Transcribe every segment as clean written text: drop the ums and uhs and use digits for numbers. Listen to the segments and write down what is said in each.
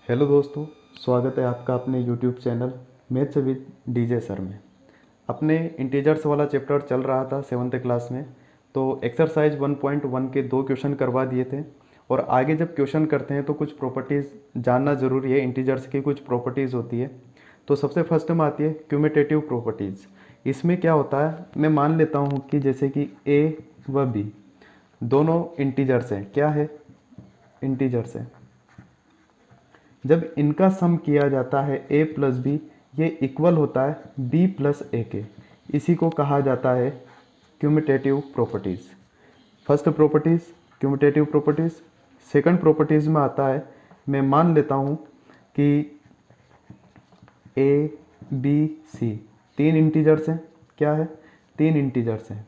Hello दोस्तों, स्वागत है आपका अपने YouTube channel maths with DJ sir में। अपने इंटीजर्स वाला चैप्टर चल रहा था सेवन्थ क्लास में, तो एक्सरसाइज 1.1 के 2 क्वेश्चन करवा दिए थे। और आगे जब क्वेश्चन करते हैं तो कुछ प्रॉपर्टीज़ जानना ज़रूरी है, इंटीजर्स की कुछ प्रॉपर्टीज़ होती है। तो सबसे फर्स्ट में आती है क्यूमुलेटिव प्रॉपर्टीज़। इसमें क्या होता है, मैं मान लेता हूँ कि जैसे कि ए व बी दोनों इंटीजर्स हैं। क्या है? इंटीजर्स है। जब इनका सम किया जाता है a प्लस बी, ये इक्वल होता है b प्लस ए के। इसी को कहा जाता है cumulative properties. First properties cumulative properties. Second properties में आता है, मैं मान लेता हूँ कि a b c तीन इंटीजर्स हैं। क्या है? तीन इंटीजर्स हैं।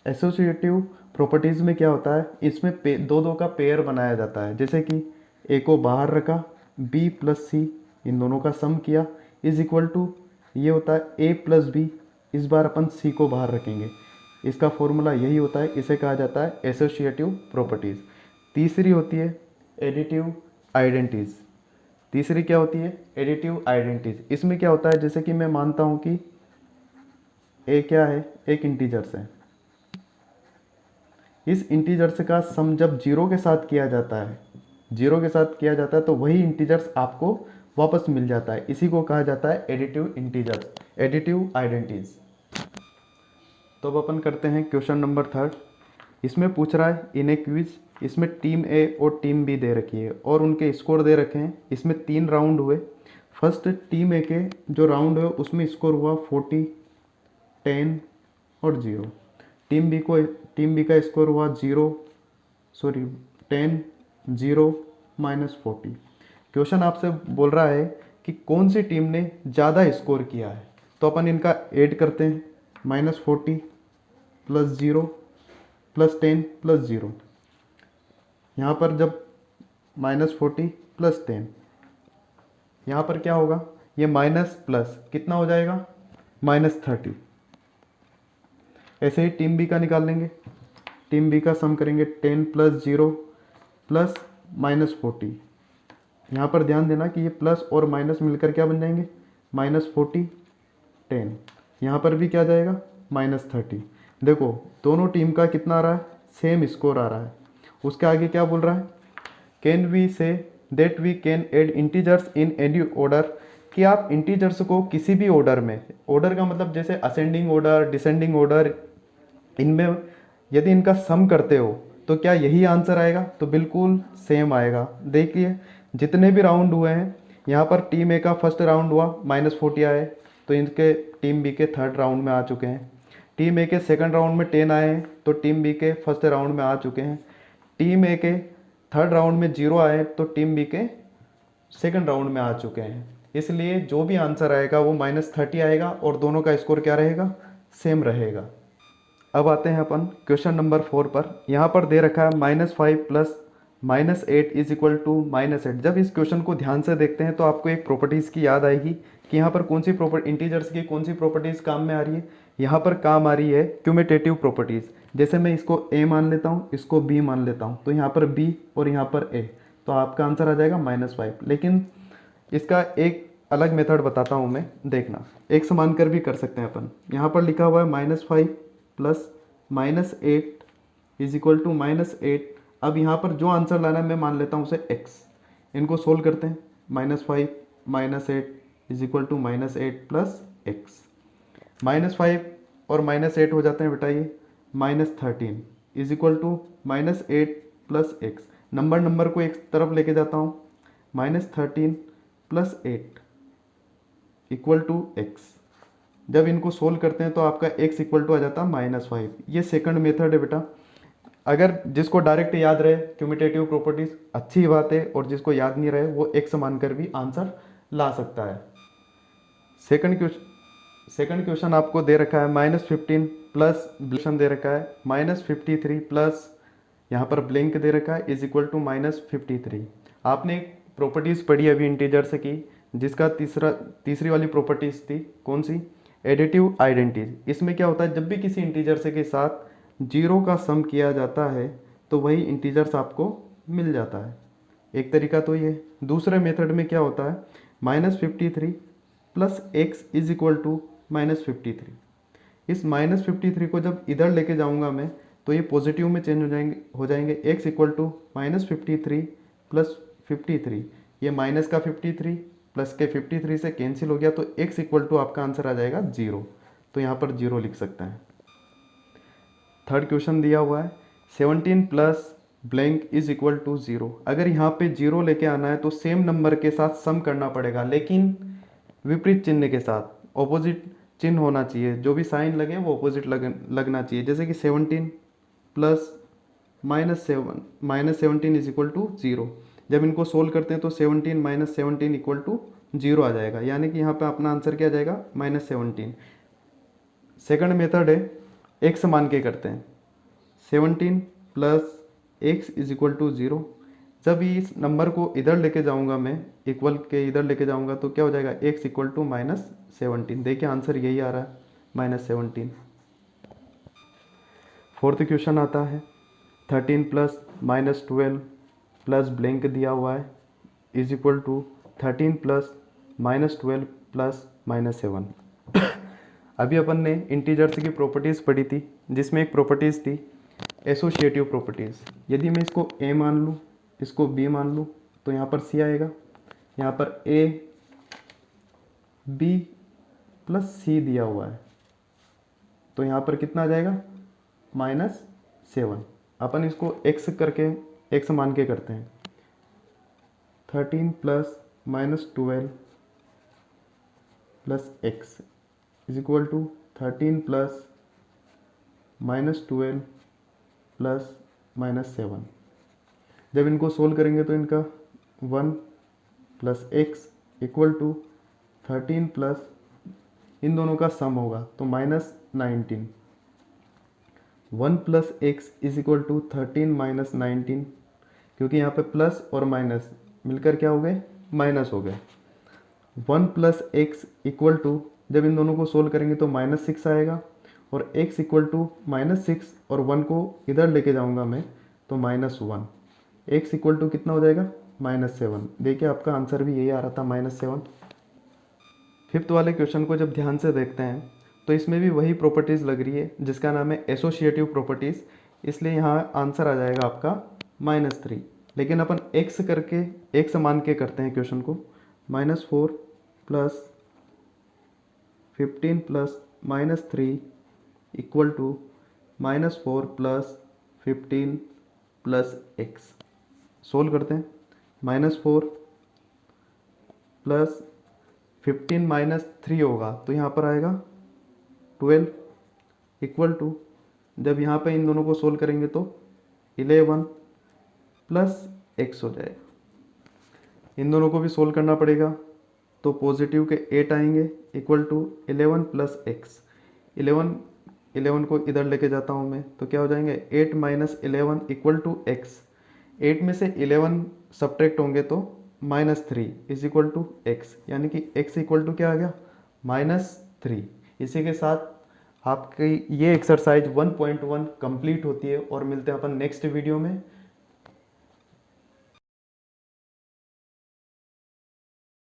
एसोसिएटिव प्रॉपर्टीज़ में क्या होता है, इसमें दो दो का पेयर बनाया जाता है। जैसे कि ए को बाहर रखा, बी प्लस सी इन दोनों का सम किया इज इक्वल टू ये होता है ए प्लस बी। इस बार अपन सी को बाहर रखेंगे। इसका फॉर्मूला यही होता है, इसे कहा जाता है एसोसिएटिव प्रॉपर्टीज़। तीसरी होती है एडिटिव आइडेंटिटीज। तीसरी क्या होती है? Additive identities. इसमें क्या होता है, जैसे कि मैं मानता हूँ कि ए क्या है, एक इंटीजर्स है। इस इंटीजर्स का सम जब जीरो के साथ किया जाता है, जीरो के साथ किया जाता है तो वही इंटीजर्स आपको वापस मिल जाता है। इसी को कहा जाता है एडिटिव इंटीजर्स, एडिटिव आइडेंटिटीज। तो अब अपन करते हैं क्वेश्चन नंबर थर्ड। इसमें पूछ रहा है इन ए क्विज, इसमें टीम ए और टीम बी दे रखी है और उनके स्कोर दे रखे हैं। इसमें 3 राउंड हुए। फर्स्ट टीम ए के जो राउंड हुए उसमें स्कोर हुआ 40, 10 और 0। टीम बी का स्कोर हुआ 10, 0, -40। क्वेश्चन आपसे बोल रहा है कि कौन सी टीम ने ज़्यादा स्कोर किया है। तो अपन इनका ऐड करते हैं, -40 + 0 + 10 + 0। यहाँ पर जब -40 + 10, यहाँ पर क्या होगा, ये माइनस प्लस कितना हो जाएगा, -30। ऐसे ही टीम बी का निकाल लेंगे। टीम बी का सम करेंगे 10 + 0 + -40। यहाँ पर ध्यान देना कि ये प्लस और माइनस मिलकर क्या बन जाएंगे, -40, 10। यहाँ पर भी क्या जाएगा, -30। देखो दोनों टीम का कितना आ रहा है, सेम स्कोर आ रहा है। उसके आगे क्या बोल रहा है, can we say that we can add integers in any order, कि आप इंटीजर्स को किसी भी ऑर्डर में, ऑर्डर का मतलब जैसे असेंडिंग ऑर्डर, डिसेंडिंग ऑर्डर, इनमें यदि इनका सम करते हो तो क्या यही आंसर आएगा, तो बिल्कुल सेम आएगा। देखिए जितने भी राउंड हुए हैं, यहाँ पर टीम ए का फर्स्ट राउंड हुआ, -40 आए, तो इनके टीम बी के थर्ड राउंड में आ चुके हैं। टीम ए के सेकंड राउंड में 10 आए हैं, तो टीम बी के फर्स्ट राउंड में आ चुके हैं। टीम ए के थर्ड राउंड में 0 आए तो टीम बी के सेकंड राउंड में आ चुके हैं। इसलिए जो भी आंसर आएगा वो -30 आएगा और दोनों का स्कोर क्या रहेगा, सेम रहेगा। अब आते हैं अपन क्वेश्चन नंबर 4 पर। यहाँ पर दे रखा है -5 + -8 इज इक्वल टू -8। जब इस क्वेश्चन को ध्यान से देखते हैं तो आपको एक प्रॉपर्टीज़ की याद आएगी कि यहाँ पर कौन सी प्रॉपर्टी, इंटीजर्स की कौन सी प्रॉपर्टीज़ काम में आ रही है। यहाँ पर काम आ रही है क्यूमुलेटिव प्रॉपर्टीज़। जैसे मैं इसको ए मान लेता हूँ, इसको बी मान लेता हूँ, तो यहाँ पर बी और यहाँ पर ए, तो आपका आंसर आ जाएगा -5। लेकिन इसका एक अलग मेथड बताता हूँ मैं, देखना। एक समान कर भी कर सकते हैं अपन। यहाँ पर लिखा हुआ है -5 + -8 इज इक्वल टू -8। अब यहाँ पर जो आंसर लाना है मैं मान लेता हूँ उसे x। इनको सोल्व करते हैं, -5 -8 इज इक्वल टू -8 + x। -5 और -8 हो जाते हैं बेटा, ये -13 is equal to -8 + x। Number को एक तरफ लेके जाता हूँ, -13 + 8 इक्वल टू x। जब इनको सोल्व करते हैं तो आपका x इक्वल टू आ जाता है -5। ये सेकंड मेथड है बेटा। अगर जिसको डायरेक्ट याद रहे क्यूमुलेटिव प्रॉपर्टीज, अच्छी बात है, और जिसको याद नहीं रहे वो x मानकर भी आंसर ला सकता है। सेकंड क्वेश्चन आपको दे रखा है -15 प्लस ब्लैंक दे रखा है, -53 प्लस यहाँ पर ब्लैंक दे रखा है इज इक्वल टू -53। आपने एक प्रॉपर्टीज़ पढ़ी अभी इंटीजर्स की, जिसका तीसरी वाली प्रॉपर्टीज़ थी कौन सी, एडिटिव आइडेंटिटीज। इसमें क्या होता है, जब भी किसी इंटीजर से के साथ 0 का सम किया जाता है तो वही इंटीजर्स आपको मिल जाता है। एक तरीका तो ये। दूसरे मेथड में क्या होता है, -53 plus x is equal to -53। इस -53 को जब इधर लेके जाऊंगा मैं तो ये पॉजिटिव में चेंज हो जाएंगे एक्स इक्वल टू -53 प्लस 53। ये माइनस का 53 प्लस के 53 से कैंसिल हो गया, तो एक्स इक्वल टू आपका आंसर आ जाएगा 0। तो यहाँ पर 0 लिख सकते हैं। थर्ड क्वेश्चन दिया हुआ है 17 plus blank is equal to 0। अगर यहाँ पे 0 लेके आना है तो सेम नंबर के साथ सम करना पड़ेगा, लेकिन विपरीत चिन्ह के साथ, ऑपोजिट चिन्ह होना चाहिए। जो भी साइन लगे वो ऑपोजिट लगना चाहिए। जैसे कि 17 प्लस -17 इज इक्वल टू 0। जब इनको सोल्व करते हैं तो 17 - 17 इक्वल टू 0 आ जाएगा, यानी कि यहाँ पे अपना आंसर क्या जाएगा, -17। सेकंड मेथड है एक्स मान के करते हैं। 17 plus x is equal to 0। जब इस नंबर को इधर लेके जाऊंगा मैं, इक्वल के इधर लेके जाऊंगा तो क्या हो जाएगा, एक्स इक्वल टू -17। देखिए आंसर यही आ रहा है, -17। फोर्थ क्वेश्चन आता है 13 प्लस -12 प्लस ब्लैंक दिया हुआ है is equal to 13 plus -12 plus -7। अभी अपन ने इंटीजर्स की प्रॉपर्टीज़ पढ़ी थी, जिसमें एक प्रॉपर्टीज़ थी एसोसिएटिव प्रॉपर्टीज़। यदि मैं इसको ए मान लूँ, इसको बी मान लूँ, तो यहाँ पर सी आएगा। यहाँ पर ए बी प्लस सी दिया हुआ है, तो यहाँ पर कितना आ जाएगा, -7। अपन इसको एक्स करके, एक्स मान के करते हैं। 13 plus -12 plus x is equal to 13 plus -12 plus -7। जब इनको सोल्व करेंगे तो इनका 1 plus x equal to 13 plus, इन दोनों का सम होगा तो -19। 1 plus x is equal to 13 minus 19, क्योंकि यहाँ पे प्लस और माइनस मिलकर क्या हो गए, माइनस हो गए। 1 प्लस एक्स इक्वल टू, जब इन दोनों को सोल्व करेंगे तो -6 आएगा, और x इक्वल टू -6 और 1 को इधर लेके जाऊंगा मैं तो -1। x इक्वल टू कितना हो जाएगा, -7। देखिए आपका आंसर भी यही आ रहा था, -7। फिफ्थ वाले क्वेश्चन को जब ध्यान से देखते हैं तो इसमें भी वही प्रॉपर्टीज़ लग रही है, जिसका नाम है एसोसिएटिव प्रॉपर्टीज़, इसलिए यहाँ आंसर आ जाएगा आपका -3। लेकिन अपन x करके, x मान के करते हैं क्वेश्चन को। -4 plus 15 plus -3 equal to -4 plus 15 plus x. Solve करते हैं। -4 प्लस 15 - 3 होगा तो यहाँ पर आएगा 12 इक्वल टू, जब यहाँ पे इन दोनों को सोल्व करेंगे तो 11 प्लस एक्स हो जाएगा। इन दोनों को भी सोल्व करना पड़ेगा तो पॉजिटिव के 8 आएंगे इक्वल टू 11 प्लस एक्स। 11 को इधर लेके जाता हूँ मैं तो क्या हो जाएंगे, 8 - 11 इक्वल टू एक्स। 8 में से 11 सब्ट्रैक्ट होंगे तो -3 इज इक्वल टू एक्स, यानी कि x इक्वल टू क्या आ गया, -3। इसी के साथ आपकी ये एक्सरसाइज 1.1 कंप्लीट होती है, और मिलते हैं अपन नेक्स्ट वीडियो में।